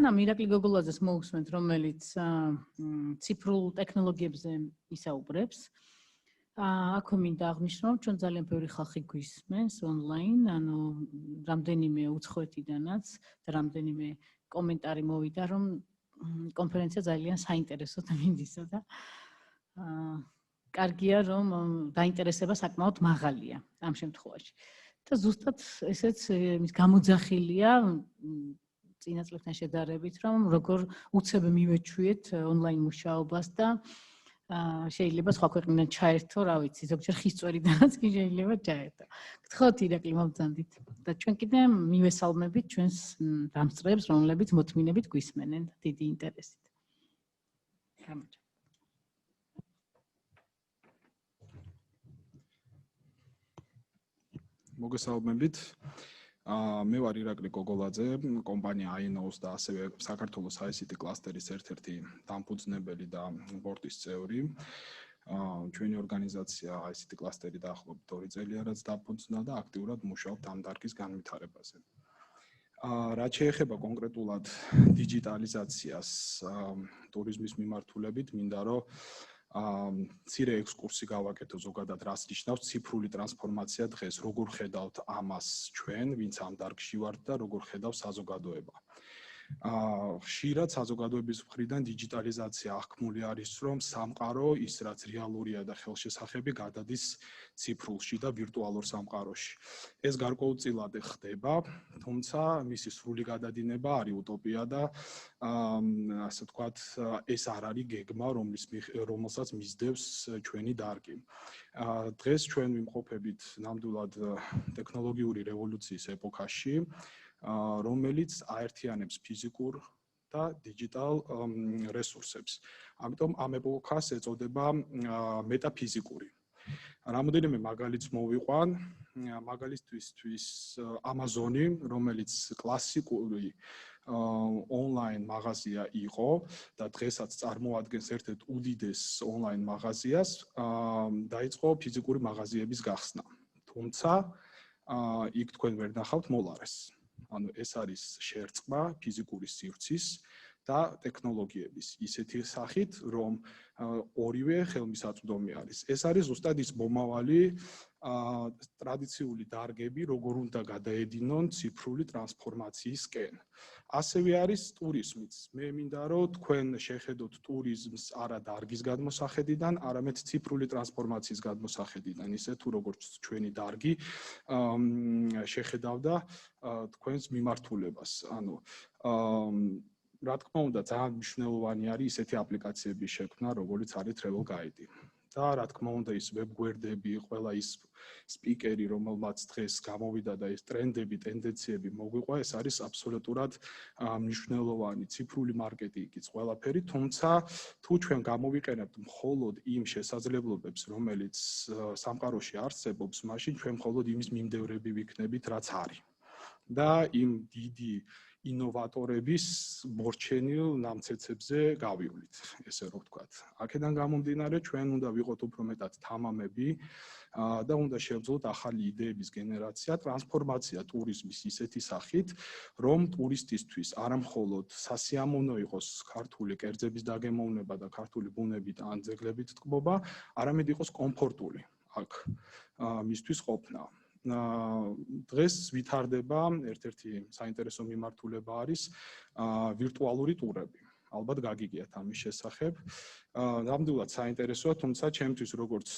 ამ ირაკლი გოგოლაძეს მოусმენთ, რომელიც ციფრულ ტექნოლოგიებზე ისაუბრებს. Აქვე მინდა აღნიშნო, რომ ჩვენ ძალიან ბევრი ხალხი გვისმენს ონლაინ, ანუ რამდენიმე უცხოეთიდანაც და რამდენიმე კომენტარი მოვიდა, რომ კონფერენცია ძალიან საინტერესოდ მინდისო და კარგია, რომ დაინტერესება საკმაოდ მაღალია ამ შემთხვევაში. და ზუსტად ესეც მის გამოძახილია წინა წლებთან შედარებით, რომ როგორ უცებ მივეჩვიეთ ონლაინ მუშაობას და შეიძლება სხვა ქვეყნიდან ჩაერთო, რა ვიცი, ზოგჯერ ხისწვერიდანაც კი შეიძლება ჩაერთო. გთხოვთ ირაკლი მომბრძანდით და ჩვენ კიდე მივესალმებით ჩვენს დამსწრეებს, რომლებიც მოთმინებით გვისმენენ და დიდი ინტერესით. გამარჯობა. მოგესალმებით. მე ვარ ირაკლი გოგოლაძე, კომპანია INOS და ასევე საქართველოს ICT კლასტერის ერთ-ერთი დამფუძნებელი და ბორდის წევრი. ჩვენი ორგანიზაცია ICT კლასტერი დაახლოებით 2 წელია რაც დაფუძნდა და აქტიურად მუშაობთ ამ დარგის განვითარებაზე. რაც შეეხება კონკრეტულად დიჯიტალიზაციას ტურიზმის მიმართულებით, მინდა რომ მცირე ექსკურსი გავაკეთო ზოგადად რას ნიშნავს ციფრული ტრანსფორმაცია დღეს, როგორ ხედავთ ამას ჩვენ, ვინც ამ დარგში ვართ და როგორ ხედავს საზოგადოება. ხშირად საზოგადოების მხრიდან დიჯიტალიზაცია აღქმული არის, რომ სამყარო ის რაც რეალურია და ხელშესახები გადადის ციფრულში და ვირტუალურ სამყაროში. ეს გარკვეულწილად ხდება, თუმცა მისი სრული გადადინება არის უტოპია და ასე ვთქვათ, ეს არ არის გეგმა, რომელსაც მისდევს ჩვენი დარგი. დღეს ჩვენ ვიმყოფებით ნამდვილად ტექნოლოგიური რევოლუციის ეპოქაში, რომელიც აერთიანებს ფიზიკურ და დიჯიტალ რესურსებს. ამიტომ ამ ეპოქას ეწოდება მეტაფიზიკური. რამოდენიმე მაგალითს მოვიყვან, მაგალითისთვის Amazon-ი, რომელიც კლასიკური ონლაინ მაღაზია იყო და დღესაც წარმოადგენს ერთ-ერთ უდიდეს ონლაინ მაღაზიას, დაიწყო ფიზიკური მაღაზიების გახსნა. თუმცა იქ თქვენ ვერ ნახავთ მოლარეს. ანუ ეს არის შერწყმა ფიზიკური სივრცის და ტექნოლოგიების ისეთი სახით, რომ ორივე ხელმისაწვდომი არის. ეს არის ზუსტად ის მომავალი ტრადიციული დარგები, როგორ უნდა გადაედინონ ციფრული ტრანსფორმაციისკენ. ასევე არის ტურიზმიც. მე მინდა რომ თქვენ შეხედოთ ტურიზმს არა დარგის გადმოსახედიდან, არამედ ციფრული ტრანსფორმაციის გადმოსახედიდან, ისე თუ როგორც ჩვენი დარგი შეხედავდა თქვენს მიმართულებას. ანუ რა თქმა უნდა, ძალიან მნიშვნელოვანი არის ისეთი აპლიკაციების შექმნა, როგორც არის Travel Guide. და რა თქმა უნდა, ის ვებგვერდები, ყველა ის სპიკერი, რომელმაც დღეს გამოვიდა და ეს ტრენდები, ტენდენციები მოგვიყვა, ეს არის აბსოლუტურად მნიშვნელოვანი ციფრული მარკეტინგიც ყველაფერი, თუმცა თუ ჩვენ გამოვიყენებთ მხოლოდ იმ შესაძლებლობებს, რომელიც სამყაროში არსებობს, მაშინ ჩვენ მხოლოდ იმის მიმდევრები ვიქნებით, რაც არის. და იმ დიდი ინოვატორების მორჩენილ ნამცეცებზე გავივლით, ესე რომ ვთქვათ. აქედან გამომდინარე, ჩვენ უნდა ვიყოთ უფრო მეტად თამამები და უნდა შევძლოთ ახალი იდეების გენერაცია, ტრანსფორმაცია ტურიზმის ისეთი სახით, რომ ტურისტისთვის არა მხოლოდ სასიამოვნო იყოს ქართული კერძების დაგემოვნება და ქართული ბუნებით ან ძეგლებით თქმობა, არამედ იყოს კომფორტული აქ მისთვის ყოფნა. დღეს ვითარდება ერთ-ერთი საინტერესო მიმართულება არის ვირტუალური ტურები. ალბათ გაგიგიათ ამის შესახებ. ნამდვილად საინტერესოა, თუმცა ჩემთვის როგორც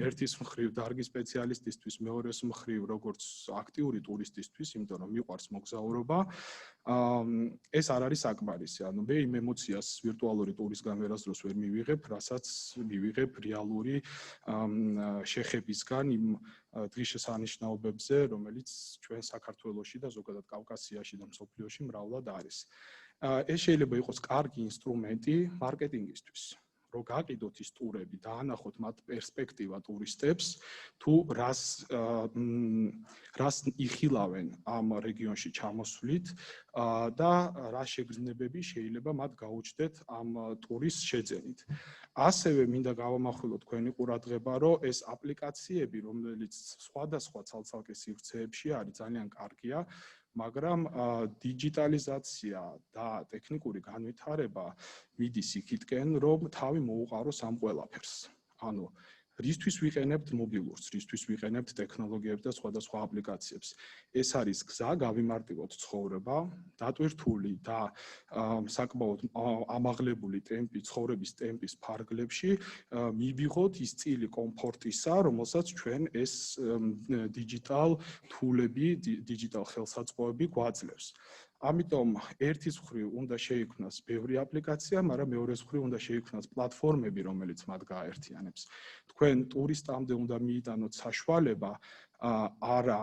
ერთის მხრივ დარგის სპეციალისტისთვის, მეორეს მხრივ როგორც აქტიური ტურისტისთვის, იმიტომ რომ მიყვარს მოგზაურობა, ეს არ არის საკმარისი. ანუ მე იმ ემოციას ვირტუალური ტურისგან ვერასდროს ვერ მივიღებ, რასაც მივიღებ რეალური შეხებისგან იმ დღესასწაულებზე, რომელიც ჩვენ საქართველოში და ზოგადად კავკასიაში და მსოფლიოში მრავლად არის. ეს შეიძლება იყოს კარგი ინსტრუმენტი მარკეტინგისთვის. რომ გაყიდოთ ის ტურები, დაანახოთ მათ პერსპექტივა ტურისტებს, თუ რას იხილავენ ამ რეგიონში ჩამოსვლით და რა შეგრძნებები შეიძლება მათ გაუჩნდეთ ამ ტურის შეძენით. ასევე მინდა გავამახვილოთ თქვენი ყურადღება, რომ ეს აპლიკაციები, რომელიც სხვადასხვა ცალ-ცალკე სივრცეებში არის, ძალიან კარგია. მაგრამ დიჯიტალიზაცია და ტექნიკური განვითარება მიდის იქითკენ, რომ თავი მოუყაროს ამ ყველაფერს. ანუ რისთვის ვიყენებთ მობილურს, რისთვის ვიყენებთ ტექნოლოგიებს და სხვადასხვა აპლიკაციებს. ეს არის გზა გავიმარტივოთ ცხოვრება, დატვირთული და საკმაოდ ამაღლებული ტემპი, ცხოვრების ტემპის ფარგლებში მივიღოთ ის წილი კომფორტისა, რომელსაც ჩვენ ეს დიჯიტალ თულები, დიჯიტალ ხელსაწყოები გვაძლევს. ამიტომ ერთის მხრივ უნდა შეიქმნას ბევრი აპლიკაცია, მაგრამ მეორეს მხრივ უნდა შეიქმნას პლატფორმები, რომელიც მათ გააერთიანებს. თქვენ ტურისტამდე უნდა მიიტანოთ საშუალება არა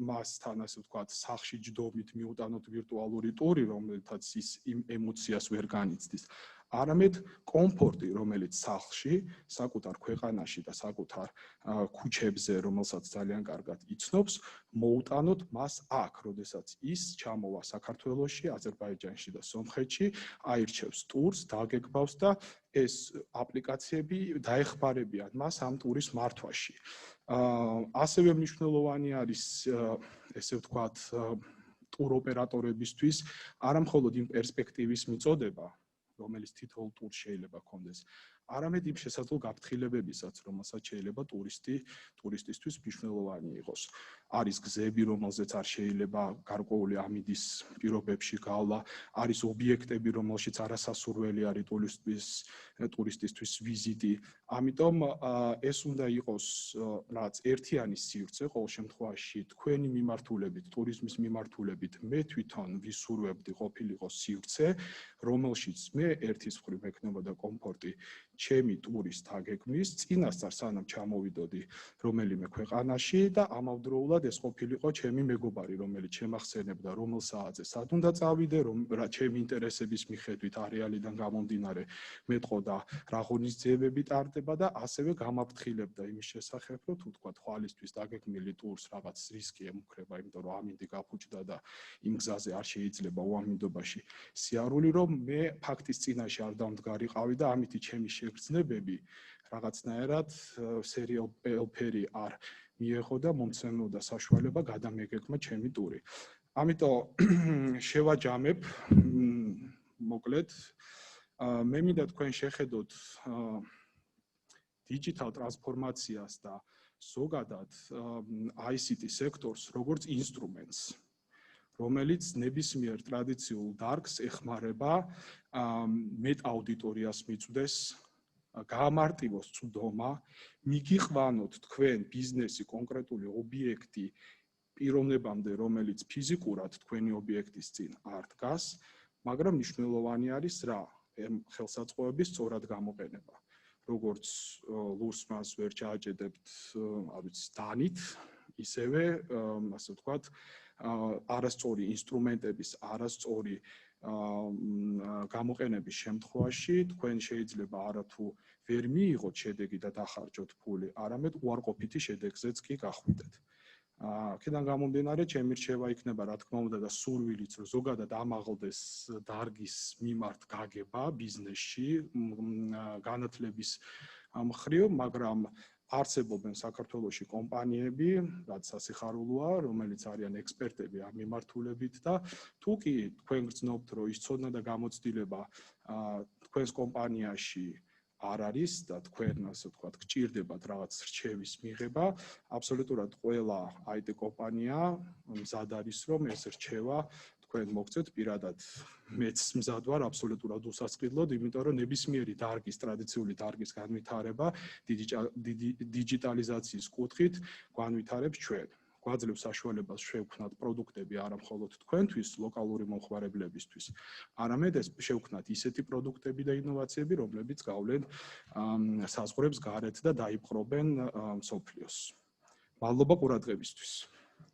მასთან, ასე ვთქვათ, სახლში ჯდომით მიუტანოთ ვირტუალური ტური, რომელთაც ის იმ ემოციას ვერ განიცდის. არამედ კომფორტი, რომელიც სახლში, საკუთარ ქვეყანაში და საკუთარ ქუჩებზე, რომელსაც ძალიან კარგად იცნობს, მოუტანოთ მას აქ, როდესაც ის ჩამოვა საქართველოში, აზერბაიჯანში და სომხეთში, აირჩევს ტურს, დაგეგმავს და ეს აპლიკაციები დაეხმარებიან მას ამ ტურის მართვაში. ასევე მნიშვნელოვანი არის, ესე ვთქვათ, ტუროპერატორებისთვის არა მხოლოდ იმ პერსპექტივის მიწოდება, რომელიც თითოეულ ტურს შეიძლება ჰქონდეს, არამედ იმ შესაძლო გაფრთხილებებისაც, რომელსაც შეიძლება ტურისტისთვის მნიშვნელოვანი იყოს. არის გზები, რომელზეც არ შეიძლება გარკვეული ამინდის პირობებში გავლა, არის ობიექტები, რომელშიც არასასურველი არის ტურისტისთვის ვიზიტი. ამიტომ ეს უნდა იყოს რაც ერთიანი სივრცე, ყოველ შემთხვევაში თქვენი მიმართულებით, ტურიზმის მიმართულებით მე თვითონ ვისურვებდი ყოფილიყო სივრცე, რომელშიც მე ერთის მხრივ მექნებოდა კომფორტი ჩემი ტურის დაგეგმვის, წინასწარ სანამ ჩამოვიდოდი რომელიმე ქვეყანაში და ამავდროულად ეს ყოფილიყო ჩემი მეგობარი, რომელიც შემახსენებდა რომელ საათზე სად უნდა წავიდე, რა ჩემი ინტერესების მიხედვით არეალიდან გამომდინარე მეტყოდა რა ღონისძიებები ტარდება და ასევე გამაფრთხილებდა იმის შესახებ, რომ თუ თქვა თვალისთვის დაგეგმილი ტურს რაღაც რისკი ემუქრება, იმიტომ რომ ამინდი გაფუჭდა და იმ გზაზე არ შეიძლება უამინდობაში სიარული, რომ მე ფაქტის წინაშე არ დამდგარიყავი და ამით ჩემი შეგრძნებები რაღაცნაირად სერიალფერი არ მიეღო და მომცემოდა საშუალება გადამეგეგმა ჩემი ტური. ამიტომ შევაჯამებ მოკლედ მე მინდა თქვენ შეხედოთ დიჯიტალ ტრანსფორმაციას და ზოგადად ICT სექტორს როგორც ინსტრუმენტს, რომელიც ნებისმიერ ტრადიციულ დარგს ეხმარება მეტ აუდიტორიას მიწვდეს, გაამარტივოს წვდომა, მიგიყვანოთ თქვენ ბიზნესი, კონკრეტული ობიექტი პიროვნებამდე, რომელიც ფიზიკურად თქვენი ობიექტის წინ არ დგას, მაგრამ მნიშვნელოვანი არის რა? ხელსაწყოების სწორად გამოყენება. როგორც ლურს მას ვერ ჩააჭედებთ, დანით, ისევე, ასე ვთქვათ, არასწორი ინსტრუმენტების, არასწორი გამოყენების შემთხვევაში თქვენ შეიძლება არათუ ვერ მიიღოთ შედეგი და დახარჯოთ ფული, არამედ უარყოფითი შედეგზეც კი გახვიდეთ. აქედან გამომდინარე, ჩემი რჩევა იქნება, რა თქმა უნდა და სურვილიც, რომ ზოგადად ამაღლდეს დარგის მიმართ გაგება ბიზნესში, განათლების მხრივ, მაგრამ არსებობენ საქართველოში კომპანიები, რაც სასიხარულოა, რომელიც არიან ექსპერტები ამ მიმართულებით და თუ კი თქვენ გრძნობთ, რომ ის ცოდნა და გამოცდილება თქვენს კომპანიაში არ არის და თქვენ, ასე ვთქვათ, გჭირდებათ რაღაც რჩევის მიღება, აბსოლუტურად ყველა IT კომპანია მზად არის, რომ ეს რჩევა თქვენ მოგცეთ პირადად. მეც მზად ვარ აბსოლუტურად უსასყიდლოდ, იმიტომ რომ ნებისმიერი დარგის, ტრადიციული დარგის განვითარება დიჯიტალიზაციის კუთხით განვითარებს ჩვენ. გვაძლევს საშუალებას შევქმნათ პროდუქტები არა მხოლოდ თქვენთვის, ლოკალური მომხმარებლებისთვის, არამედ ეს შევქმნათ ისეთი პროდუქტები და ინოვაციები, რომლებიც გავლენ საზღვრებს გარეთ და დაიპყრობენ მსოფლიოს. მადლობა ყურადღებისთვის.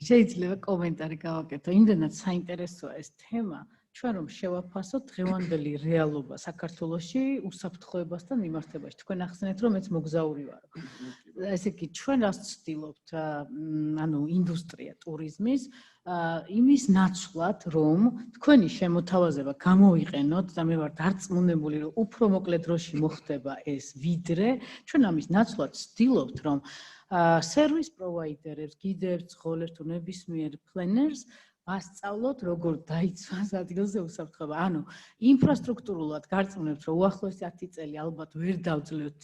შეიძლება კომენტარი გავაკეთო. იმდენად საინტერესოა ეს თემა, ჩვენ რომ შევაფასოთ დღევანდელი რეალობა საქართველოში უსაფრთხოებასთან მიმართებაში. თქვენ ახსენეთ, რომ მეც მოგზაური ვარ. ესე იგი, ჩვენ რას ვცდილობთ, ანუ ინდუსტრია ტურიზმის, იმის ნაცვლად, რომ თქვენი შემოთავაზება გამოვიყენოთ და მე ვარ დარწმუნებული, რომ უფრო მოკლე დროში მოხდება ეს ვიდრე, ჩვენ ამის ნაცვლად ვცდილობთ, რომ სერვის პროვაიდერებს, გიდებს, ღოლებს თუ ნებისმიერ პლენერს ვასწავლოთ, როგორ დაიცვას ადგილზე უსაფრთხოება. ანუ ინფრასტრუქტურულად გარწმუნებთ, რომ უახლოესი 10 წელი ალბათ ვერ დავძლევთ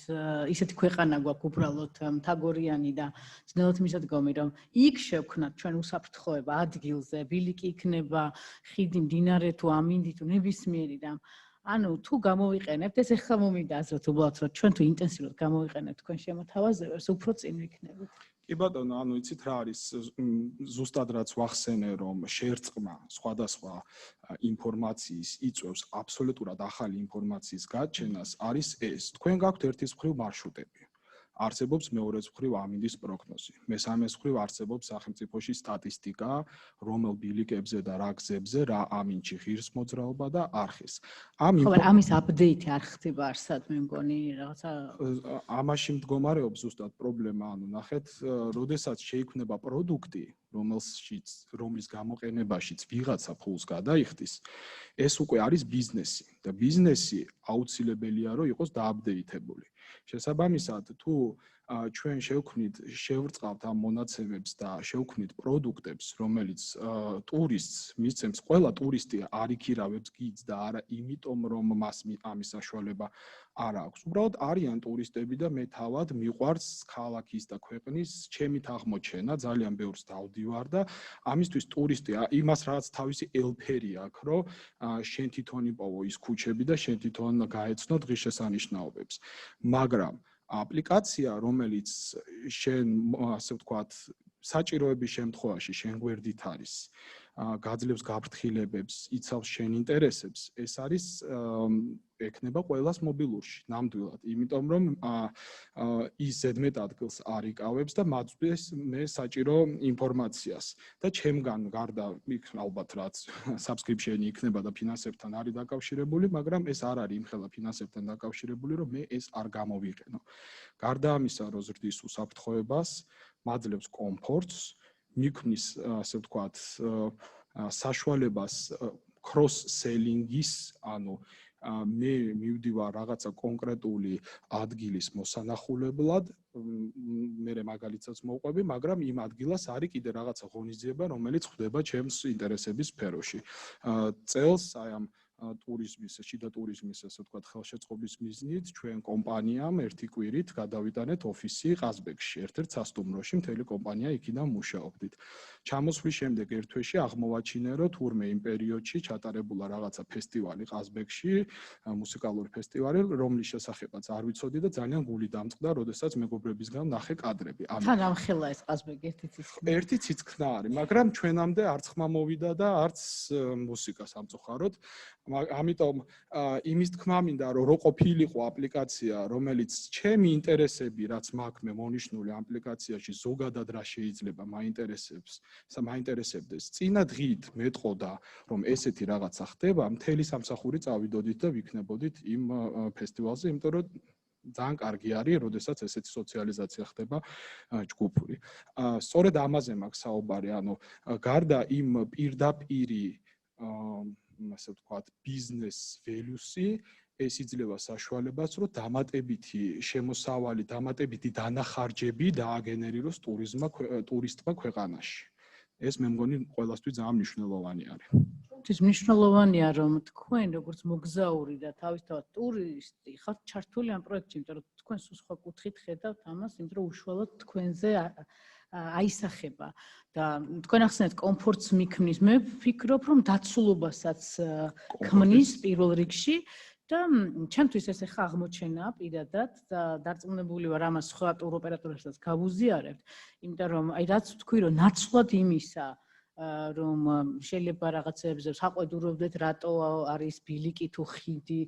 ისეთი ქვეყანა გვაქვს უბრალოდ მთაგორიანი და ძნელად მისადგომი, რომ იქ შევქნათ ჩვენ უსაფრთხოება ადგილზე, ბილიკი იქნება ხიდი, მდინარე თუ ამინდი თუ ნებისმიერი და ანუ თუ გამოვიყენებთ, ეს ახლა მომინდა აზრად უბრალოდ რომ ჩვენ თუ ინტენსიურად გამოვიყენებთ თქვენ შემოთავაზებებს, უფრო წინ ვიქნებით. კი ბატონო, ანუ იცით რა არის ზუსტად რაც ვახსენე, რომ შერწყმა სხვადასხვა ინფორმაციის იწვევს აბსოლუტურად ახალი ინფორმაციის გაჩენას, არის ეს. თქვენ გაქვთ ერთის მხრივ მარშრუტები. არსებობს მეორეს მხრივ ამინდის პროგნოზი. მესამეს მხრივ არსებობს სახელმწიფოში სტატისტიკა, რომელ ბილიკებზე და რა გზებზე რა ამინჩი ღირს მოძრაობა და არხის. ხო, ამის აპდეიტი არ ხდება არსად, მე მგონი რაღაცა ამაში მდგომარეობს ზუსტად პრობლემა, ანუ ნახეთ, როდესაც შეიქმნება პროდუქტი, რომლის გამოყენებაშიც ვიღაცა ფულს გადაიხდის, ეს უკვე არის ბიზნესი და ბიზნესი აუცილებელია, რომ იყოს დააპდეიტებული. შესაბამისად, თუ ჩვენ შევრწყავთ ამ მონაცემებს და შევქმნით პროდუქტებს, რომელიც ტურისტს მისცემს, ყველა ტურისტი არ იქირავებს გიდს და არა იმიტომ, რომ მას ამის საშუალება არ აქვს. უბრალოდ არიან ტურისტები და მე თავად მიყვარს ქალაქის და ქვეყნის ჩემით აღმოჩენა, ძალიან ბევრს დავდივარ და ამისთვის ტურისტი იმას რაღაც თავისი ელფერი აქვს, რომ შენ თვითონ იპოვო ის ქუჩები და შენ თვითონ გაეცნო ღირსშესანიშნაობებს. მაგრამ აპლიკაცია, რომელიც შენ, ასე ვთქვათ, საჭიროების შემთხვევაში შენ გვერდით არის, გაძლევს გაფრთხილებებს, იცავს შენ ინტერესებს, ეს არის ექნება ყველას მობილურში, ნამდვილად, იმიტომ რომ ის ზედმეტ ადგილს არ იკავებს და მაწვდეს მე საჭირო ინფორმაციას და ჩემგან გარდა იქ ალბათ რაც subscription-ი იქნება და ფინანსებთან არის დაკავშირებული, მაგრამ ეს არ არის იმხელა ფინანსებთან დაკავშირებული, რომ მე ეს არ გამოვიყენო. გარდა ამისა, რომ ზრდის უსაფრთხოებას, მაძლევს კომფორტს, მიქმნის, ასე ვთქვათ, საშუალებას cross selling-ის, ანუ მე მივდივარ რაღაცა კონკრეტული ადგილის მოსანახულებლად, მე მაგალითსაც მოვყვები, მაგრამ იმ ადგილას არის კიდე რაღაცა ღონისძიება, რომელიც ხდება ჩემს ინტერესების სფეროში. წელს აი ამ ტურიზმის, შიდა ტურიზმის, ასე ვთქვათ, ხელშეწყობის მიზნით ჩვენ კომპანიამ ერთი კვირით გადავიტანეთ ოფისი ყაზბეგში, ერთ-ერთ სასტუმროში, მთელი კომპანია იქიდან მუშაობდით. ჩამოსვლის შემდეგ ერთ თვეში აღმოვაჩინე, რომ თურმე იმ პერიოდში ჩატარებულა რაღაცა ფესტივალი ყაზბეგში, მუსიკალური ფესტივალი, რომლის შესახებაც არ ვიცოდი და ძალიან გული დამწყდა, როდესაც მეგობრებისგან ნახე კადრები. თან ამხელა ეს ყაზბეგი ერთი ციცქნა არის, მაგრამ ჩვენამდე არც ხმა მოვიდა და არც მუსიკა სამწუხაროდ. ამიტომ იმის თქმა მინდა, რომ რო ყოფილიყო აპლიკაცია, რომელიც ჩემი ინტერესები, რაც მაქვს მე მონიშნული აპლიკაციაში, ზოგადად რა შეიძლება მაინტერესებდეს. წინა დღით მეტყოდა, რომ ესეთი რაღაცა ხდება, მთელი სამსახური წავიდოდით და ვიქნებოდით იმ ფესტივალზე, იმიტომ რომ ძალიან კარგი არის, როდესაც ესეთი სოციალიზაცია ხდება ჯგუფური. სწორედ ამაზე მაქვს საუბარი, ანუ გარდა იმ პირდაპირი ასე ვთქვათ, ბიზნეს ველიუსი, ეს იძლევა საშუალებას, რომ დამატებითი შემოსავალი, დამატებითი დანახარჯები დააგენერიროს ტურისტმა ქვეყანაში. ეს მე მგონი ყველასთვის ძალიან მნიშვნელოვანი არის. ის მნიშვნელოვანია, რომ თქვენ როგორც მოგზაური და თავისთავად ტურისტი ხართ ჩართული ამ პროექტში, იმიტომ რომ თქვენ სულ სხვა კუთხით ხედავთ ამას, იმიტომ რომ უშუალოდ თქვენზე აისახება და თქვენ ახსენეთ კომფორტს მიქმნის. მე ვფიქრობ, რომ დაცულობასაც ქმნის პირველ რიგში და ჩემთვის ეს ახლა აღმოჩენაა პირადად და დარწმუნებული ვარ ამას სხვა ტუროპერატორებსაც გავუზიარებთ, იმიტომ რომ აი რაც ვთქვი, რომ ნაცვლად იმისა, რომ შეიძლება რაღაცებზე საყვედურობდეთ, რატო არის ბილიკი თუ ხიდი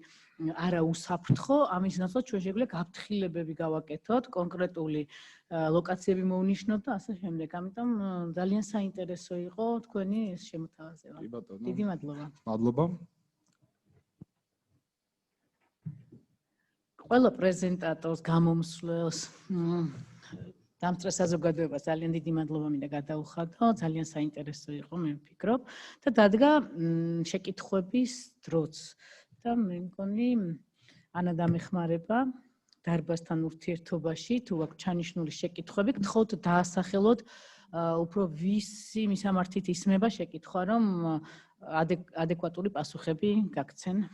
არა უსაფრთხო, ამის ნაცვლად ჩვენ შეგვიძლია გაფრთხილებები გავაკეთოთ, კონკრეტული ლოკაციები მოვნიშნოთ და ასე შემდეგ. ამიტომ ძალიან საინტერესო იყო თქვენი ეს შემოთავაზება. დიდი მადლობა. მადლობა. ყველა პრეზენტატორს, გამომსვლელს დამწრე საზოგადოებას ძალიან დიდი მადლობა მინდა გადაუხადო, ძალიან საინტერესო იყო, მე ვფიქრობ და დადგა შეკითხვების დროც და მე მგონი ანა დამეხმარება დარბაზთან ურთიერთობაში, თუ აქვს ჩანიშნული შეკითხვები, გთხოვთ დაასახელოთ უფრო ვისი მისამართით ისმება შეკითხვა, რომ ადეკვატური პასუხები გაქცენ.